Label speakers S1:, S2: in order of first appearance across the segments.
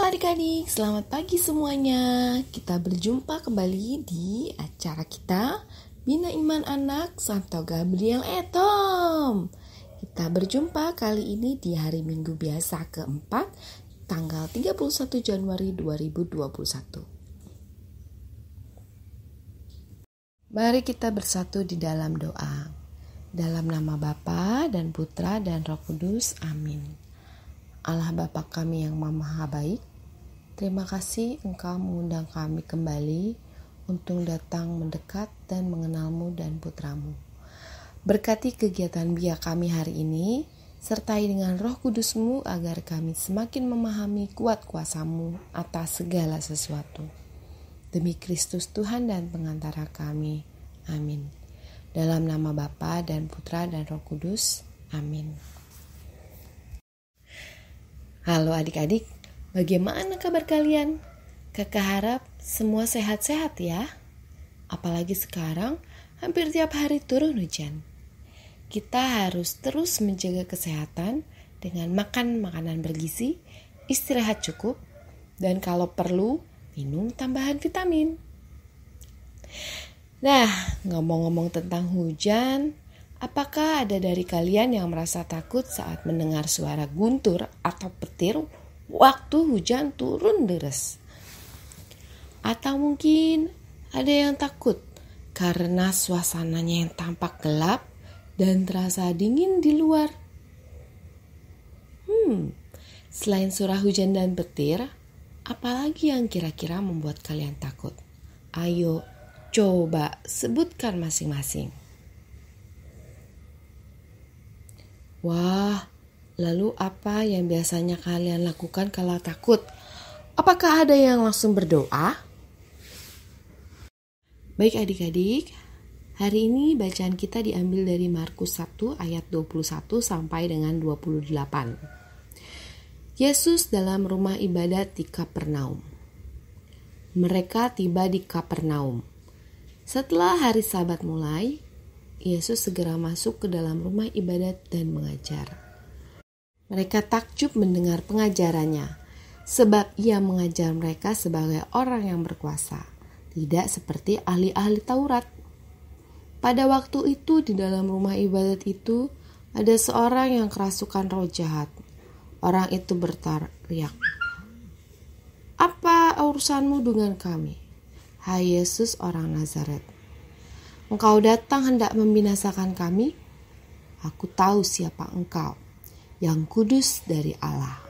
S1: adik-adik, selamat pagi semuanya. Kita berjumpa kembali di acara kita Bina Iman Anak Santo Gabriel Etom. Kita berjumpa kali ini di hari Minggu biasa keempat, tanggal 31 Januari 2021. Mari kita bersatu di dalam doa. Dalam nama Bapa dan Putra dan Roh Kudus, amin. Allah Bapa kami yang Maha Baik, terima kasih Engkau mengundang kami kembali untuk datang mendekat dan mengenal-Mu dan Putra-Mu. Berkati kegiatan biak kami hari ini, sertai dengan Roh Kudus-Mu agar kami semakin memahami kuat kuasa-Mu atas segala sesuatu. Demi Kristus Tuhan dan pengantara kami, amin. Dalam nama Bapa dan Putra dan Roh Kudus, amin. Halo adik-adik, bagaimana kabar kalian? Kakak harap semua sehat-sehat ya. Apalagi sekarang hampir tiap hari turun hujan. Kita harus terus menjaga kesehatan dengan makan makanan bergizi, istirahat cukup, dan kalau perlu minum tambahan vitamin. Nah, ngomong-ngomong tentang hujan, apakah ada dari kalian yang merasa takut saat mendengar suara guntur atau petir waktu hujan turun deras? Atau mungkin ada yang takut karena suasananya yang tampak gelap dan terasa dingin di luar? Selain suara hujan dan petir, apalagi yang kira-kira membuat kalian takut? Ayo, coba sebutkan masing-masing. Wah, lalu apa yang biasanya kalian lakukan kalau takut? Apakah ada yang langsung berdoa? Baik adik-adik, hari ini bacaan kita diambil dari Markus 1 ayat 21 sampai dengan 28. Yesus dalam rumah ibadat di Kapernaum. Mereka tiba di Kapernaum. Setelah hari Sabat mulai, Yesus segera masuk ke dalam rumah ibadat dan mengajar. Mereka takjub mendengar pengajarannya, sebab ia mengajar mereka sebagai orang yang berkuasa, tidak seperti ahli-ahli Taurat. Pada waktu itu di dalam rumah ibadat itu ada seorang yang kerasukan roh jahat. Orang itu berteriak, "Apa urusanmu dengan kami, hai Yesus orang Nazaret? Engkau datang hendak membinasakan kami? Aku tahu siapa engkau, yang kudus dari Allah."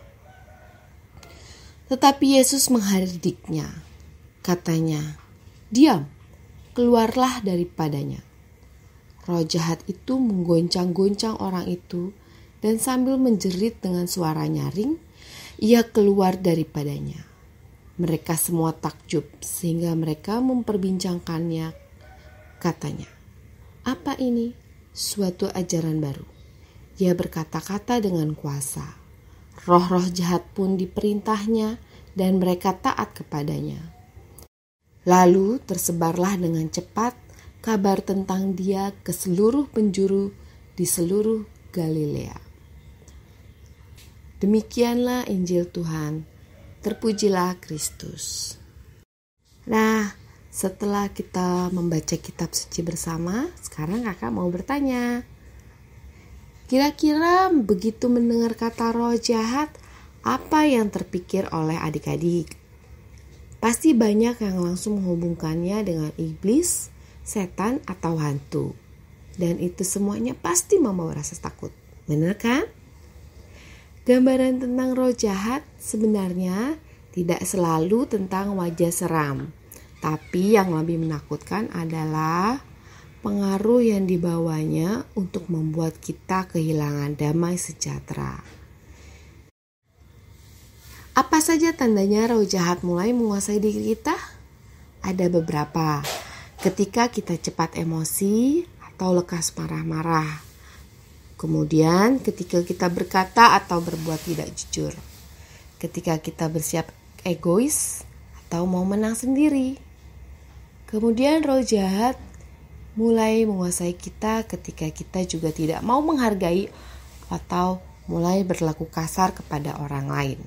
S1: Tetapi Yesus menghardiknya. Katanya, "Diam, keluarlah daripadanya." Roh jahat itu menggoncang-goncang orang itu, dan sambil menjerit dengan suara nyaring, ia keluar daripadanya. Mereka semua takjub, sehingga mereka memperbincangkannya. Katanya, "Apa ini? Suatu ajaran baru. Ia berkata-kata dengan kuasa. Roh-roh jahat pun diperintahnya dan mereka taat kepadanya." Lalu tersebarlah dengan cepat kabar tentang dia ke seluruh penjuru di seluruh Galilea. Demikianlah Injil Tuhan. Terpujilah Kristus. Nah, setelah kita membaca kitab suci bersama, sekarang kakak mau bertanya. Kira-kira begitu mendengar kata roh jahat, apa yang terpikir oleh adik-adik? Pasti banyak yang langsung menghubungkannya dengan iblis, setan, atau hantu. Dan itu semuanya pasti membawa rasa takut. Benar kan? Gambaran tentang roh jahat sebenarnya tidak selalu tentang wajah seram. Tapi yang lebih menakutkan adalah pengaruh yang dibawanya untuk membuat kita kehilangan damai sejahtera. Apa saja tandanya roh jahat mulai menguasai diri kita? Ada beberapa. Ketika kita cepat emosi atau lekas marah-marah. Kemudian ketika kita berkata atau berbuat tidak jujur. Ketika kita bersiap egois atau mau menang sendiri. Kemudian roh jahat mulai menguasai kita ketika kita juga tidak mau menghargai atau mulai berlaku kasar kepada orang lain.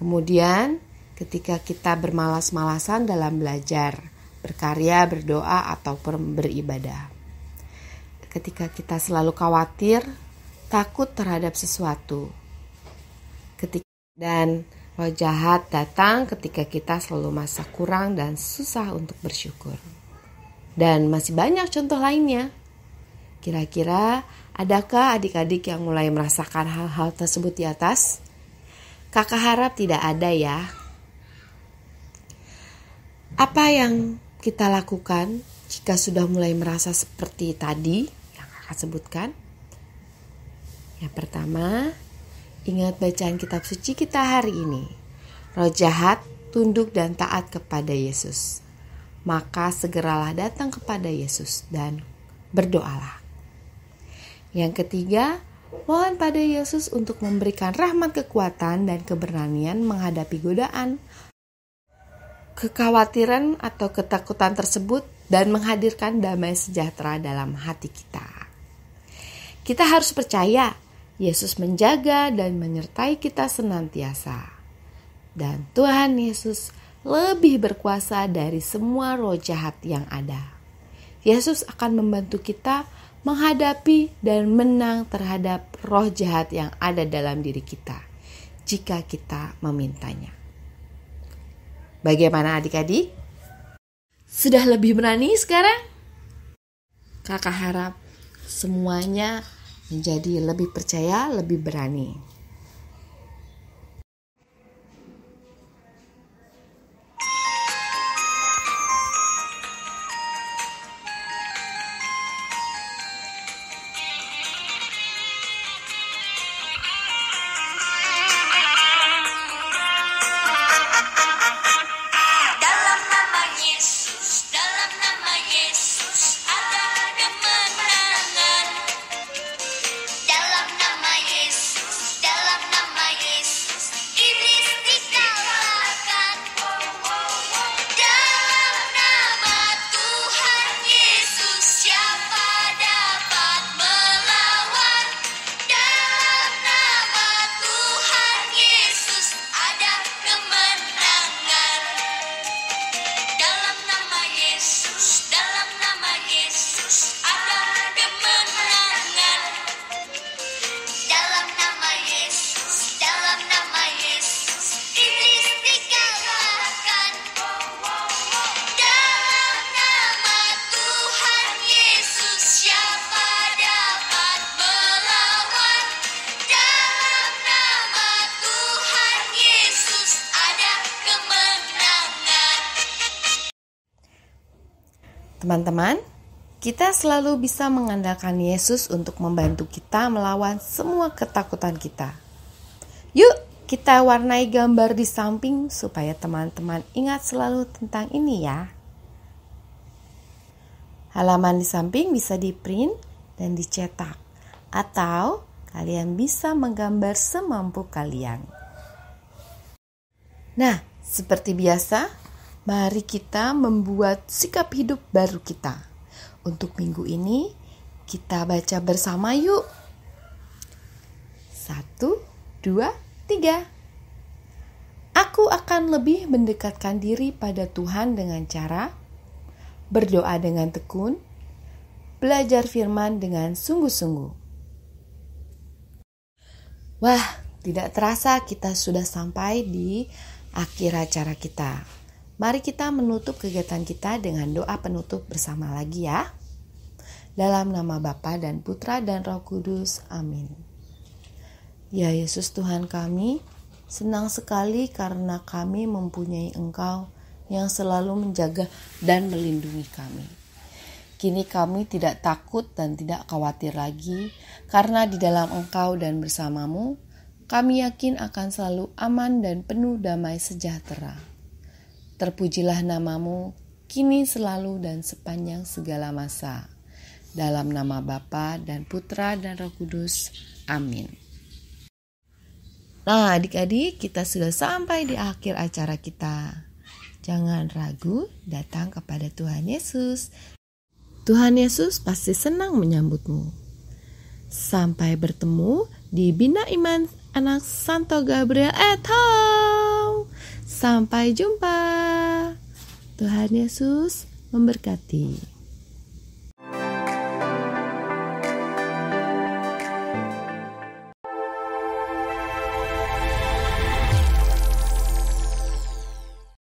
S1: Kemudian ketika kita bermalas-malasan dalam belajar, berkarya, berdoa, ataupun beribadah. Ketika kita selalu khawatir, takut terhadap sesuatu. Dan roh jahat datang ketika kita selalu merasa kurang dan susah untuk bersyukur. Dan masih banyak contoh lainnya. Kira-kira adakah adik-adik yang mulai merasakan hal-hal tersebut di atas? Kakak harap tidak ada ya. Apa yang kita lakukan jika sudah mulai merasa seperti tadi yang kakak sebutkan? Yang pertama, ingat bacaan kitab suci kita hari ini. Roh jahat tunduk dan taat kepada Yesus. Maka segeralah datang kepada Yesus dan berdoalah. Yang ketiga, mohon pada Yesus untuk memberikan rahmat kekuatan dan keberanian menghadapi godaan, kekhawatiran atau ketakutan tersebut dan menghadirkan damai sejahtera dalam hati kita. Kita harus percaya Yesus menjaga dan menyertai kita senantiasa. Dan Tuhan Yesus lebih berkuasa dari semua roh jahat yang ada. Yesus akan membantu kita menghadapi dan menang terhadap roh jahat yang ada dalam diri kita jika kita memintanya. Bagaimana adik-adik? Sudah lebih berani sekarang? Kakak harap semuanya menjadi lebih percaya, lebih berani. Teman-teman, kita selalu bisa mengandalkan Yesus untuk membantu kita melawan semua ketakutan kita. Yuk, kita warnai gambar di samping supaya teman-teman ingat selalu tentang ini ya. Halaman di samping bisa di-print dan dicetak, atau kalian bisa menggambar semampu kalian. Nah, seperti biasa, mari kita membuat sikap hidup baru kita. Untuk minggu ini, kita baca bersama yuk. 1, 2, 3. Aku akan lebih mendekatkan diri pada Tuhan dengan cara berdoa dengan tekun, belajar firman dengan sungguh-sungguh. Wah, tidak terasa kita sudah sampai di akhir acara kita. Mari kita menutup kegiatan kita dengan doa penutup bersama lagi ya. Dalam nama Bapa dan Putra dan Roh Kudus. Amin. Ya Yesus Tuhan kami, senang sekali karena kami mempunyai Engkau yang selalu menjaga dan melindungi kami. Kini kami tidak takut dan tidak khawatir lagi, karena di dalam Engkau dan bersamamu, kami yakin akan selalu aman dan penuh damai sejahtera. Terpujilah namamu, kini selalu dan sepanjang segala masa. Dalam nama Bapa dan Putra dan Roh Kudus. Amin. Nah adik-adik, kita sudah sampai di akhir acara kita. Jangan ragu datang kepada Tuhan Yesus. Tuhan Yesus pasti senang menyambutmu. Sampai bertemu di Bina Iman anak Santo Gabriel at home. Sampai jumpa. Tuhan Yesus memberkati.